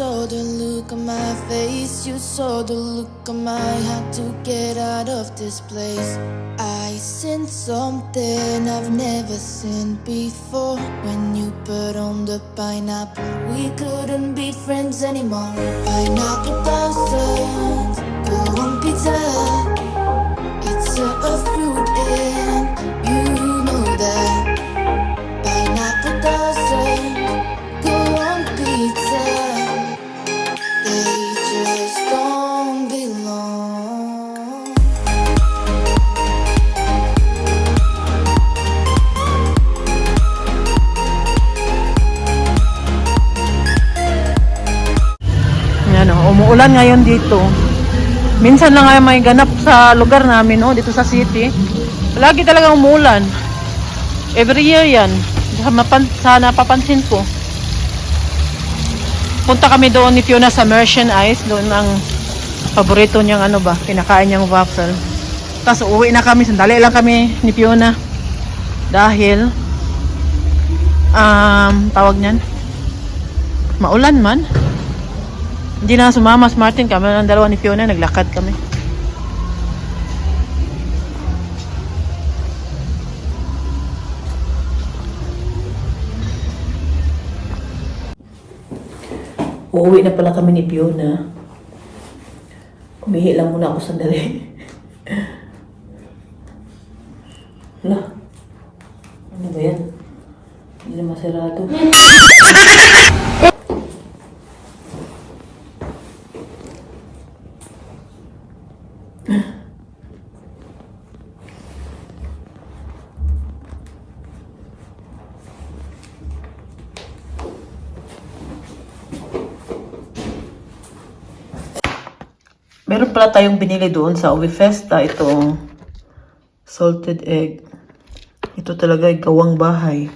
saw the look on my face, you saw the look on my heart to get out of this place. I sensed something I've never seen before. When you put on the pineapple, we couldn't be friends anymore. Pineapple thousands, go on pizza. It's a fruit and you know that. Pineapple doesn't go on pizza. They just don't belong. Yan o, umuulan ngayon dito. Minsan lang ay may ganap sa lugar namin, dito sa city. Lagi talaga umuulan. Every year yan. Sa napapansin ko. Punta kami doon ni Fiona sa Merchant Ice. Doon ang paborito niyang kinakain niyang waffle. Tapos uwi na kami. Sandali lang kami ni Fiona. Dahil, tawag niyan, maulan man. Hindi na sumama si Martin. Kami ng dalawa ni Fiona. Naglakad kami. Uuwi na pala kami ni Fiona. Umihi lang muna ako sandali. Wala. Ano ba yan? Hindi na masarado. Meron pala tayong binili doon sa Uwi Festa, itong salted egg. Ito talaga ay gawang bahay.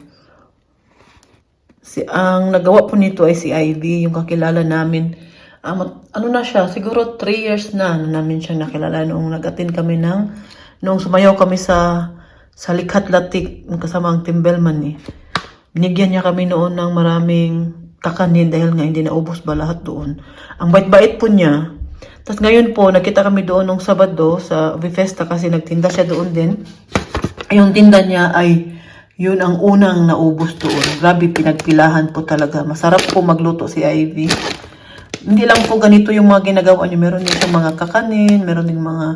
Ang nagawa po nito ay si Ivy, yung kakilala namin. Ano na siya, siguro 3 years na namin siya nakilala noong nag-attend kami noong sumayaw kami sa Likhat Latik, kasama ang Team Bellman eh. Binigyan niya kami noon ng maraming kakanin dahil nga hindi naubos ba lahat doon. Ang bait-bait po niya. Tapos ngayon po, nakita kami doon nung Sabado sa Vifesta kasi nagtinda siya doon din. Yung tinda niya ay yun ang unang naubos doon. Grabe, pinagpilahan po talaga. Masarap po magluto si Ivy. Hindi lang po ganito yung mga ginagawa niyo. Meron din siyang mga kakanin, meron din mga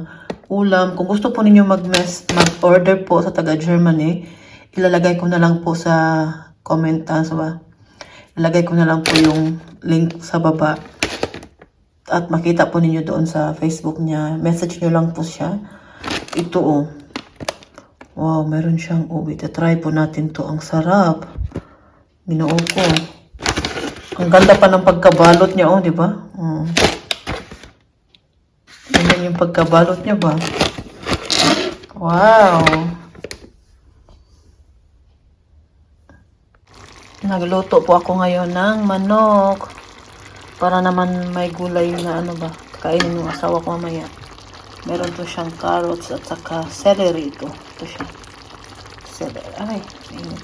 ulam. Kung gusto po ninyo mag-order po sa taga-Germany, ilalagay ko na lang po sa comment. Ilalagay ko na lang po yung link sa baba. At makita po ninyo doon sa Facebook niya. Message nyo lang po siya. Ito Wow, meron siyang ubi. Try po natin to. Ang sarap. Ginoo ko. Ang ganda pa ng pagkabalot niya, di ba? Ganyan yung pagkabalot niya ba? Wow. Nagluto po ako ngayon ng manok. Para naman may gulay na kainin yung asawa ko mamaya. Meron to siyang carrots at saka celery ito. Ito siya. Celery. Ay, init.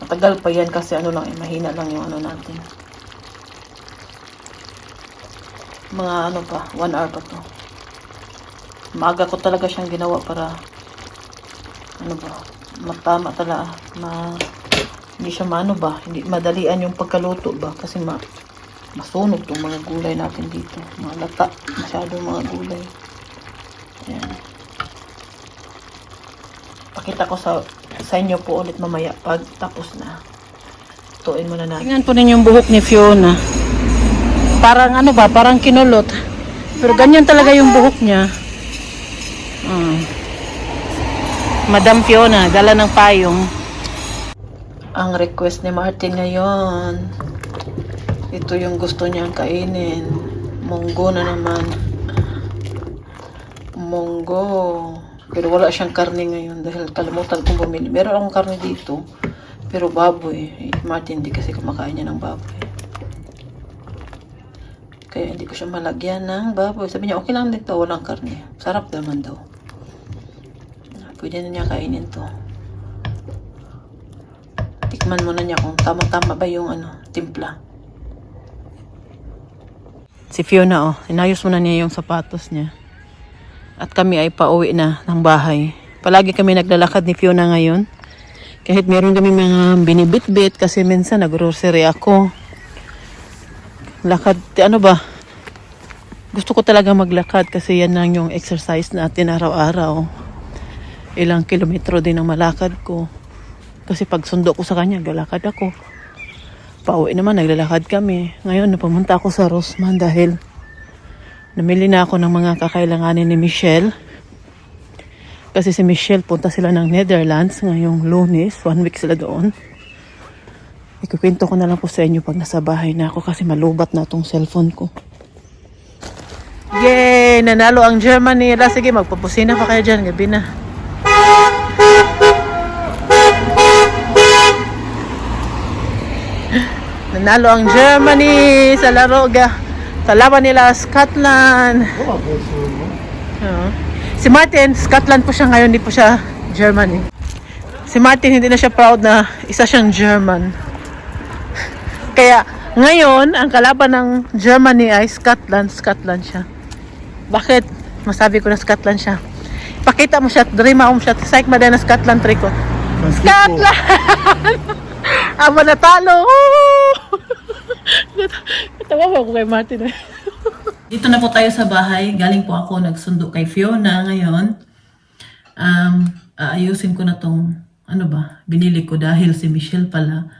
Matagal pa yan kasi mahina lang yung natin. Mga 1 hour pa to. Maaga ko talaga siyang ginawa para matama talaga. Hindi siya hindi madalian yung pagkaluto ba kasi masunog tong mga gulay natin dito. Mga lata, masyadong mga gulay. Ayan. Pakita ko sa inyo po ulit mamaya pag tapos na. Tuin muna natin. Tingnan po ninyo yung buhok ni Fiona. Parang parang kinulot. Pero ganyan talaga yung buhok niya. Madam Fiona, dala ng payong. Ang request ni Martin ngayon, ito yung gusto niyang kainin. Munggo na naman. Munggo. Pero wala siyang karne ngayon dahil kalimutan kong bumili. Meron akong karne dito, pero baboy. Martin hindi kasi kumakain niya ng baboy. Kaya hindi ko siya malagyan ng baboy. Sabi niya, okay lang dito, walang karne. Sarap naman daw. Pwede na niya kainin to. Tikman muna niya kung tama-tama ba yung timpla. Si Fiona, inayos muna niya yung sapatos niya. At kami ay pauwi na ng bahay. Palagi kami naglalakad ni Fiona ngayon. Kahit meron kami mga binibit-bit kasi minsan nag-grocery ako. Lakad, ano ba? Gusto ko talaga maglakad kasi yan lang yung exercise natin araw-araw. Ilang kilometro din ang malakad ko. Kasi pag sundo ko sa kanya, galakad ako. Pauwi naman, naglalakad kami. Ngayon, pumunta ako sa Rossmann dahil namili na ako ng mga kakailanganin ni Michelle. Kasi si Michelle, punta sila ng Netherlands ngayong Lunes. 1 week sila doon. Ikukwento ko na lang po sa inyo pag nasa bahay na ako kasi malubat na itong cellphone ko. Yay! Nanalo ang Germany. Sige, magpapusina pa kayo dyan. Gabi na. Nanalo ang Germany sa laro sa laban nila Scotland. Si Martin, Scotland po siya ngayon, hindi po siya Germany. Si Martin, hindi na siya proud na isa siyang German. Kaya ngayon, ang kalaban ng Germany ay Scotland siya. Bakit? Masabi ko na Scotland siya. Pakita mo siya, drima mo siya, psych mo din na Scotland triko. Scotland! Aba natalo! Tawa ba ako kay Martin? Dito na po tayo sa bahay. Galing po ako, nagsundo kay Fiona ngayon. Aayusin ko na tong, binili ko dahil si Michelle pala.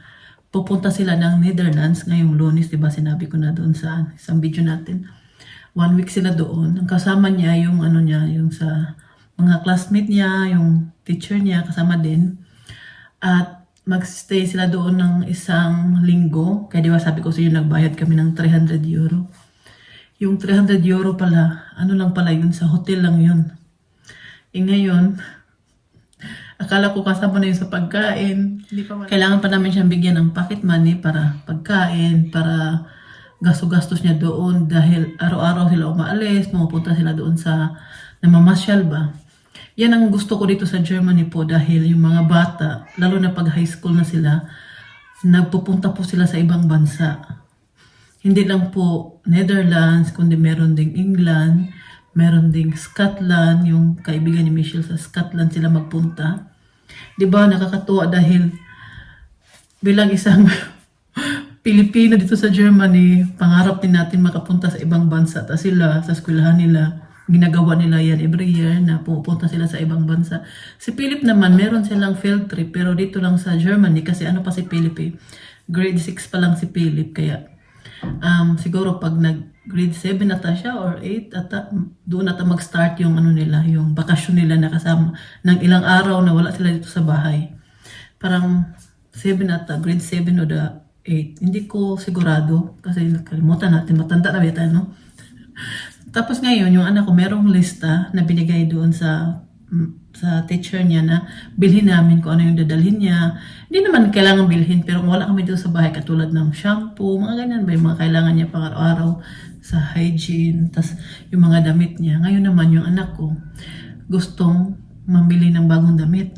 Pupunta sila ng Netherlands ngayong Lunes, diba? Sinabi ko na doon sa isang video natin. 1 week sila doon. Ang kasama niya, yung yung sa mga classmate niya, yung teacher niya, kasama din. At magstay sila doon ng isang linggo. Kaya diba sabi ko sa inyo, nagbayad kami ng 300 euro. Yung 300 euro pala, lang pala yun, sa hotel lang yun. Ngayon, akala ko kasama na yun sa pagkain. Kailangan pa namin siyang bigyan ng pocket money para pagkain, para gasto-gastos niya doon dahil araw-araw sila umaalis, pumupunta sila doon sa namamasyal ba. Yan ang gusto ko dito sa Germany po dahil yung mga bata, lalo na pag high school na sila, nagpupunta po sila sa ibang bansa. Hindi lang po Netherlands, kundi meron ding England, meron ding Scotland, yung kaibigan ni Michelle sa Scotland sila magpunta. Diba, nakakatuwa dahil bilang isang Pilipino dito sa Germany, pangarap din natin makapunta sa ibang bansa. Tapos sila, sa eskwelahan nila, ginagawa nila yan every year na pupunta sila sa ibang bansa. Si Philip naman, meron silang field trip, pero dito lang sa Germany, kasi pa si Philip grade 6 pa lang si Philip, kaya siguro pag grade 7 ata siya or 8 ata, doon ata mag-start yung nila, yung bakasyon nila na kasama ng ilang araw na wala sila dito sa bahay. Parang 7 ata, grade 7 o 8. Hindi ko sigurado kasi nakalimutan natin, matanda na bita, no? Tapos ngayon, yung anak ko merong lista na binigay doon sa teacher niya na bilhin namin kung ano yung dadalhin niya. Hindi naman kailangan bilhin, pero kung wala kami doon sa bahay, katulad ng shampoo, mga ganyan ba, yung mga kailangan niya pang araw-araw sa hygiene, tas yung mga damit niya. Ngayon naman, yung anak ko, gustong mamili ng bagong damit.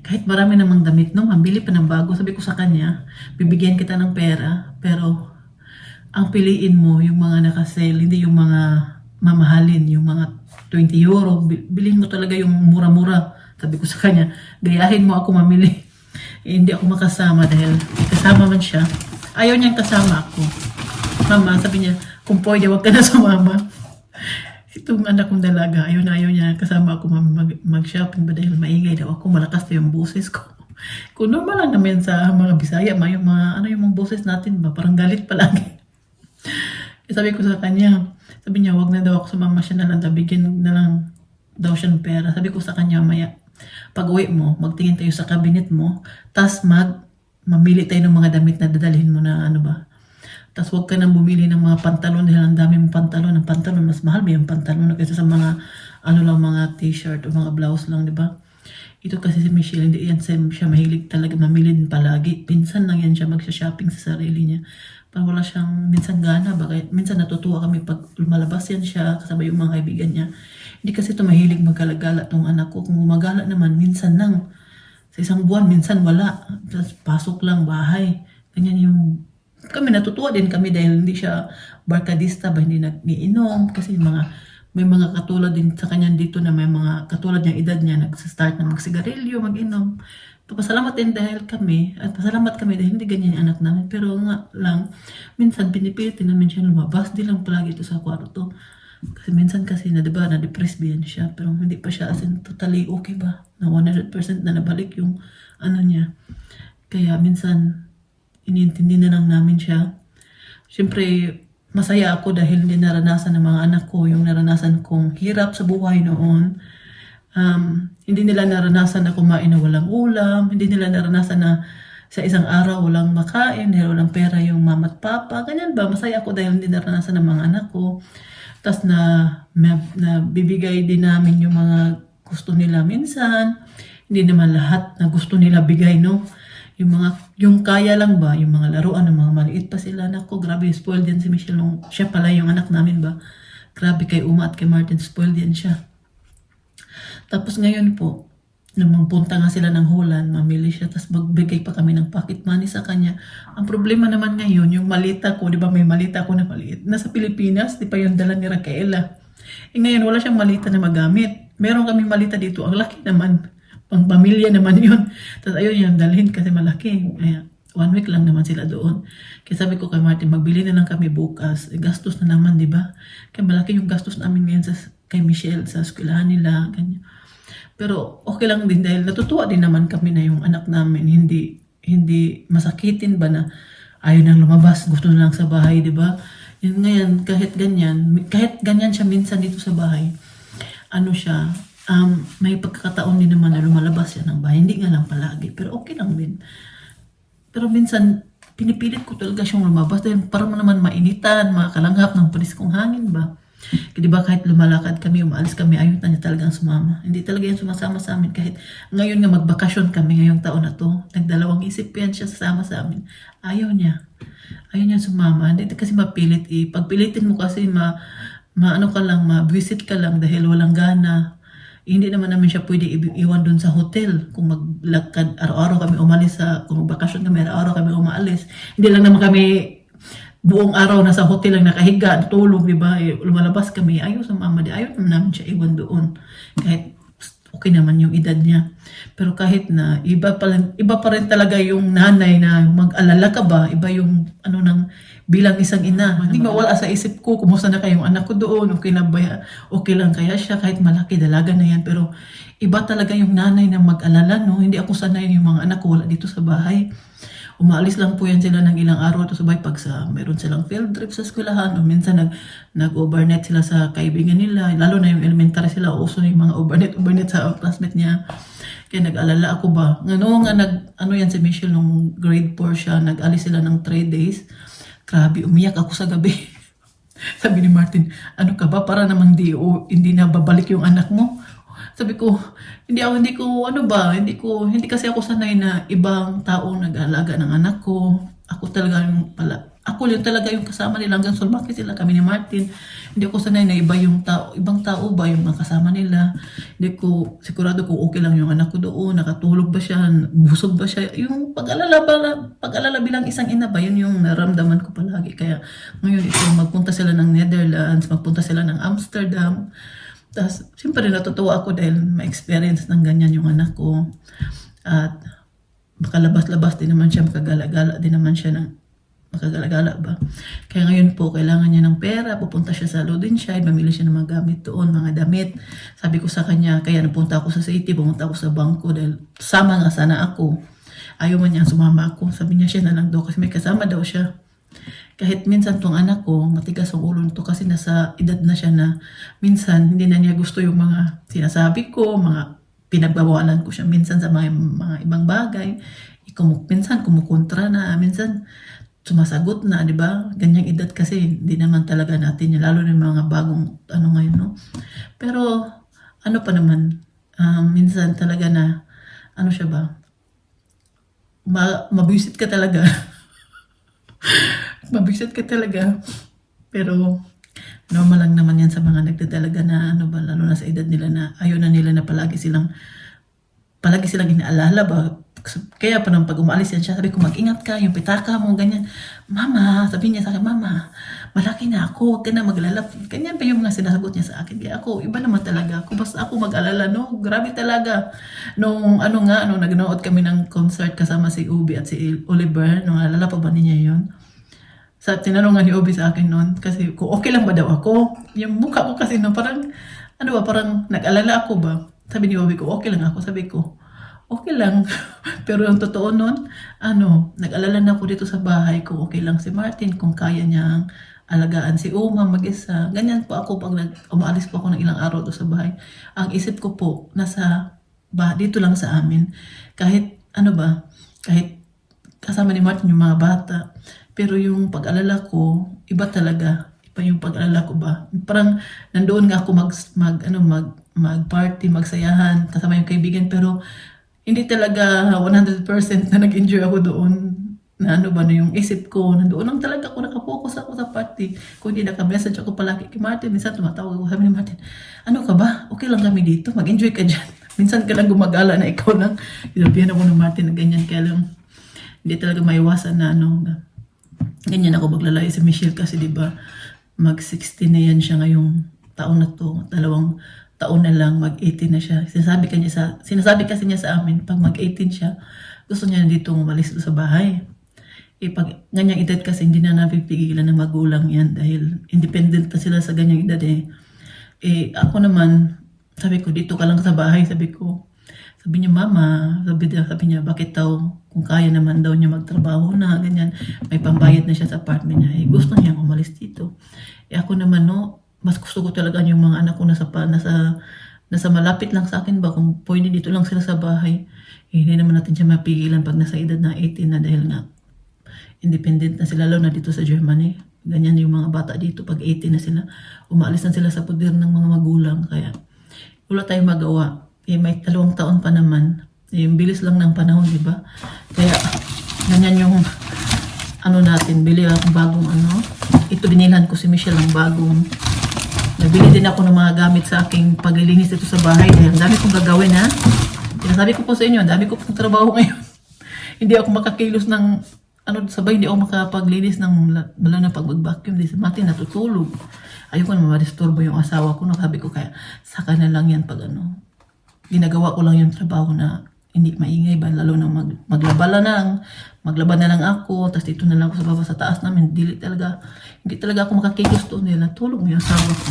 Kahit marami namang damit, no, mambili pa ng bago. Sabi ko sa kanya, bibigyan kita ng pera, pero ang piliin mo yung mga naka-sale, hindi yung mga mamahalin, yung mga 20 euro. Bilhin mo talaga yung mura-mura. Sabi ko sa kanya, gayahin mo ako mamili. Hindi ako makasama dahil kasama man siya. Ayaw niyang kasama ako. Mama, sabi niya, kung pwede, wag ka na sumama. Itong anak kong dalaga, ayaw niya kasama ako mag-shopping ba dahil maingay daw ako, malakas na yung boses ko. Kung normal lang naman sa mga Bisaya, yung mga, yung mga boses natin ba, parang galit palagi. Sabi ko sa kanya, sabi niya, wag na daw ako sumama, siya na lang, bigyan na lang daw siya ng pera. Sabi ko sa kanya, maya, pag uwi mo, magtingin tayo sa cabinet mo, tas mamili tayo ng mga damit na dadalhin mo na tas wag ka nang bumili ng mga pantalon dahil ang dami mong pantalon. Ang pantalon, mas mahal ba yung pantalon kaysa sa mga, mga t-shirt o mga blouse lang, di ba? Ito kasi si Michelle, hindi yan siya mahilig talaga mamili din palagi. Pinsan lang yan siya magsha-shopping sa sarili niya. Parang wala siyang minsan gana. Minsan natutuwa kami pag lumalabas yan siya kasama yung mga kaibigan niya. Hindi kasi ito mahilig magkalagala tong anak ko. Kung gumagala naman, minsan lang. Sa isang buwan, minsan wala. Tapos pasok lang bahay. Ganyan yung kami natutuwa din kami dahil hindi siya barkadista ba, hindi nag-iinom kasi may mga katulad din sa kanya dito na may mga katulad niyang edad niya nagsa-start na magsigarilyo, mag-inom. Pasalamat din dahil kami at pasalamat kami dahil hindi ganyan yung anak namin, pero nga lang minsan pinipilit din namin siya lumabas, di lang palagi ito sa kwarto kasi minsan kasi na diba na depressed din siya pero hindi pa siya as in totally okay ba na 100% na nabalik yung ano niya, kaya minsan iniintindi na lang namin siya. Siyempre, masaya ako dahil hindi naranasan ng mga anak ko yung naranasan kong hirap sa buhay noon. Hindi nila naranasan na kumain na walang ulam, hindi nila naranasan na sa isang araw walang makain dahil walang pera yung mama at papa. Ganyan ba? Masaya ako dahil hindi naranasan ng mga anak ko. Tapos na bibigay din namin yung mga gusto nila minsan. Hindi naman lahat na gusto nila bigay, no? Yung kaya lang ba, yung mga laruan ng mga maliit pa sila. Nako, grabe, spoiled yan si Michelle nung siya pala yung anak namin ba. Grabe kay Uma at kay Martin, spoiled yan siya. Tapos ngayon po, nung magpunta nga sila ng Holland, mamili siya, tapos magbigay pa kami ng pocket money sa kanya. Ang problema naman ngayon, yung malita ko, di ba may malita ko na maliit, nasa Pilipinas, di pa yung dala ni Raquela. Ngayon, wala siyang malita na magamit. Meron kaming malita dito, ang laki naman. Pang pamilya naman yun. Tapos ayun yung dalhin kasi malaki. 1 week lang naman sila doon. Kaya sabi ko kay Martin, magbili na lang kami bukas. Gastos na naman, di ba? Kaya malaki yung gastos namin ngayon kay Michelle sa eskwelahan nila. Ganyan. Pero okay lang din dahil natutuwa din naman kami na yung anak namin hindi masakitin ba na ayaw nang lumabas, gusto na lang sa bahay, di ba? Yun ngayon, kahit ganyan siya minsan dito sa bahay, ano siya, may pagkakataon din naman na lumalabas siya ng bahay. Hindi nga lang palagi, pero okay lang din. Pero minsan, pinipilit ko talaga siyang lumabas dahil para mo naman mainitan, makalanghap ng paniskong hangin ba? Kasi diba kahit lumalakad kami, umaalis kami, ayaw na niya talagang sumama. Hindi talaga yan sumasama sa amin. Kahit ngayon nga magbakasyon kami ngayong taon na to, nagdalawang isip yan siya sasama sa amin. Ayaw niya. Ayaw niya sumama. Hindi kasi mapilit eh. Pagpilitin mo kasi maano ka lang, ma-visit ka lang dahil walang gana. Hindi naman namin siya pwede iwan doon sa hotel. Kung maglakad, araw-araw kami umalis kung magbakasyon kami, araw-araw kami umaalis. Hindi lang naman kami buong araw nasa hotel lang nakahiga, tulog, di ba? Lumalabas kami, ayaw sa mama, ayaw naman namin siya iwan doon. Kahit okay naman yung edad niya. Pero kahit na, iba pa rin talaga yung nanay na mag-alala ka ba? Iba yung bilang isang ina. Hindi mawala sa isip ko, kumusta na kayong anak ko doon, okay lang kaya siya, kahit malaki, dalaga na yan. Pero iba talaga yung nanay na mag-alala, no? Hindi ako sanay yung mga anak ko, wala dito sa bahay. Umaalis lang po yan sila ng ilang araw ito sa bahay pag mayroon silang field trip sa eskwelahan o minsan nag-overnight sila sa kaibigan nila, lalo na yung elementary sila, uso na yung mga overnight sa classmate niya. Kaya nag-alala ako ba. Yan si Michelle nung grade 4 siya, nag-alis sila ng 3 days. Grabe, umiyak ako sa gabi. Sabi ni Martin, ano ka ba? Para namang hindi na babalik yung anak mo. Sabi ko, hindi kasi ako sanay na ibang tao nag-aalaga ng anak ko. Ako yun talaga yung kasama nila hanggang sulmaki sila kami ni Martin. Hindi ako sanay na ibang tao ba yung mga kasama nila. Hindi ko sigurado kung okay lang yung anak ko doon, nakatulog ba siya, busog ba siya. Yung pag-alala bilang isang ina ba, yun yung naramdaman ko palagi. Kaya ngayon magpunta sila ng Netherlands, magpunta sila ng Amsterdam. Tapos, siyempre natutuwa ako dahil ma-experience ng ganyan yung anak ko. At makalabas-labas din naman siya, makagala-gala din naman siya makagala-gala ba. Kaya ngayon po, kailangan niya ng pera, pupunta siya sa Lodenshire, mamili siya ng mga gamit doon, mga damit. Sabi ko sa kanya, kaya napunta ako sa city, pumunta ako sa bangko dahil sama nga sana ako. Ayaw man niyang sumama ako. Sabi niya siya na lang daw kasi may kasama daw siya. Kahit minsan tong anak ko, matigas ang ulo nito kasi nasa edad na siya na minsan hindi na niya gusto yung mga sinasabi ko, mga pinagbawalan ko siya minsan sa mga ibang bagay. Minsan kumukontra na, minsan sumasagot na, di ba? Ganyang edad kasi hindi naman talaga natin yun, lalo na yung mga bagong ngayon, no? Pero ano pa naman, minsan talaga na, siya ba? Mabisit ka talaga. Mabisit ka talaga. Pero normal lang naman yan sa mga nagdadalaga na lalo na sa edad nila na ayaw na nila na palagi silang palagi silang inaalala ba. Kaya pa nang pag umalis yan siya, sabi ko, mag-ingat ka, yung pitaka mo, ganyan. Mama, sabi niya sa akin, Mama, malaki na ako, huwag ka na maglalap. Ganyan pa yung mga sinasagot niya sa akin. Kaya ako, iba naman talaga ako. Basta ako mag-alala, no? Grabe talaga. Nung nag-nood kami ng concert kasama si Ubi at si Oliver, nung alala pa ba niya yun? Sa tinanungan ni Obi sa akin noon, kasi kung okay lang ba daw ako, yung mukha ko kasi no, parang, parang nag-alala ako ba? Sabi ni Obi ko, okay lang ako. Sabi ko, okay lang. Pero yung totoo noon, nag-alala na ako dito sa bahay kung okay lang si Martin, kung kaya niyang alagaan si Uma mag-isa. Ganyan po ako pag umaalis po ako ng ilang araw doon sa bahay. Ang isip ko po, dito lang sa amin. Kahit, kahit kasama ni Martin yung mga bata. Pero yung pag-alala ko, iba talaga. Iba yung pag-alala ko ba. Parang nandoon nga ako mag-party, magsayahan, kasama yung kaibigan. Pero hindi talaga 100% na nag-enjoy ako doon. Na yung isip ko, nandoon lang talaga ako, nakapokus ako sa party. Kung hindi naka-message ako palagi kay Martin, minsan tumatawag ako, sabi ni Martin, ano ka ba? Okay lang kami dito, mag-enjoy ka dyan. Minsan ka lang gumagala na ikaw lang. Inabihan ako ng Martin na ganyan, kaya lang, hindi talaga maiwasan na ganyan ako maglalay si Michelle kasi diba mag-16 na yan siya ngayong taon na to, 2 taon na lang, mag-18 na siya. Sinasabi kasi niya sa amin, pag mag-18 siya, gusto niya dito umalis sa bahay. Pag ganyang edad kasi hindi na napipigilan ng magulang yan dahil independent na sila sa ganyang edad ako naman, sabi ko, dito ka lang sa bahay, sabi niya, Mama, sabi niya, bakit daw, kung kaya naman daw niya magtrabaho na, ganyan, may pambayad na siya sa apartment niya, gusto niya umalis dito. Ako naman, mas gusto ko talaga yung mga anak ko nasa malapit lang sa akin ba, kung pwede dito lang sila sa bahay, hindi naman natin siya mapigilan pag nasa edad na 18 na dahil nga, independent na sila, lalo na dito sa Germany. Ganyan yung mga bata dito, pag 18 na sila, umaalis na sila sa poder ng mga magulang, kaya wala tayong magawa. May 2 taon pa naman. Yung bilis lang ng panahon, di ba? Kaya, ganyan yung natin, bili akong bagong Ito binilhan ko si Michelle ng bagong. Nabili din ako ng mga gamit sa aking paglilinis dito sa bahay. Dahil ang dami kong gagawin, ha? Sinasabi ko po sa inyo, ang dami ko pong trabaho ngayon. Hindi ako makakilos ng, sabay, hindi ako makapaglinis ng, lalo na pag mag-vacuum. Di sa Martin, natutulog. Ayoko na ma-disturbo yung asawa ko. Sabi ko, kaya saka na lang yan pag ginagawa ko lang yung trabaho na hindi maingay ba, lalo na maglaba na lang ako, tapos dito na lang ako sa baba sa taas namin, hindi talaga ako makakilos doon nila, tulog mo yung asawa ko.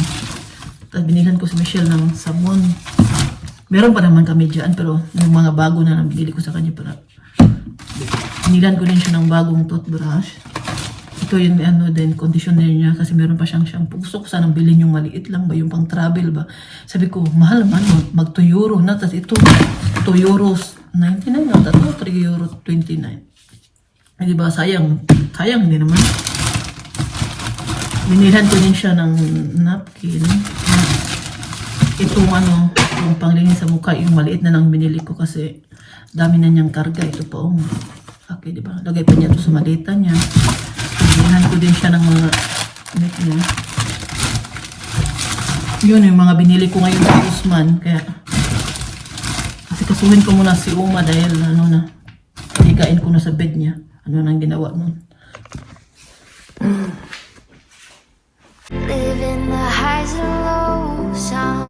Tapos binilhan ko si Michelle ng sabon. Meron pa naman kami dyan, pero yung mga bago na lang binili ko sa kanya para binilhan ko din siya ng bagong toothbrush. Ito yung din conditioner niya kasi meron pa siyang shampoo. Gusto ko sanang bilhin yung maliit lang ba, yung pang travel ba. Sabi ko, mahal man, mag 2 euro na. Tapos ito, 2 euros 99 na. Ito, 3 euro 29. Ay, diba, sayang din naman. Binilhan ko din siya ng napkin. Itong yung panglingin sa mukha, yung maliit na lang binili ko kasi dami na niyang karga. Ito pa, okay, diba? Lagay pa niya ito sa malita niya. Binilhan ko din siya ng mga yun yung mga binili ko ngayon sa Usman. Kaya kasi kasuhin ko muna si Uma dahil higain ko na sa bed niya. Ano nang ginawa nun.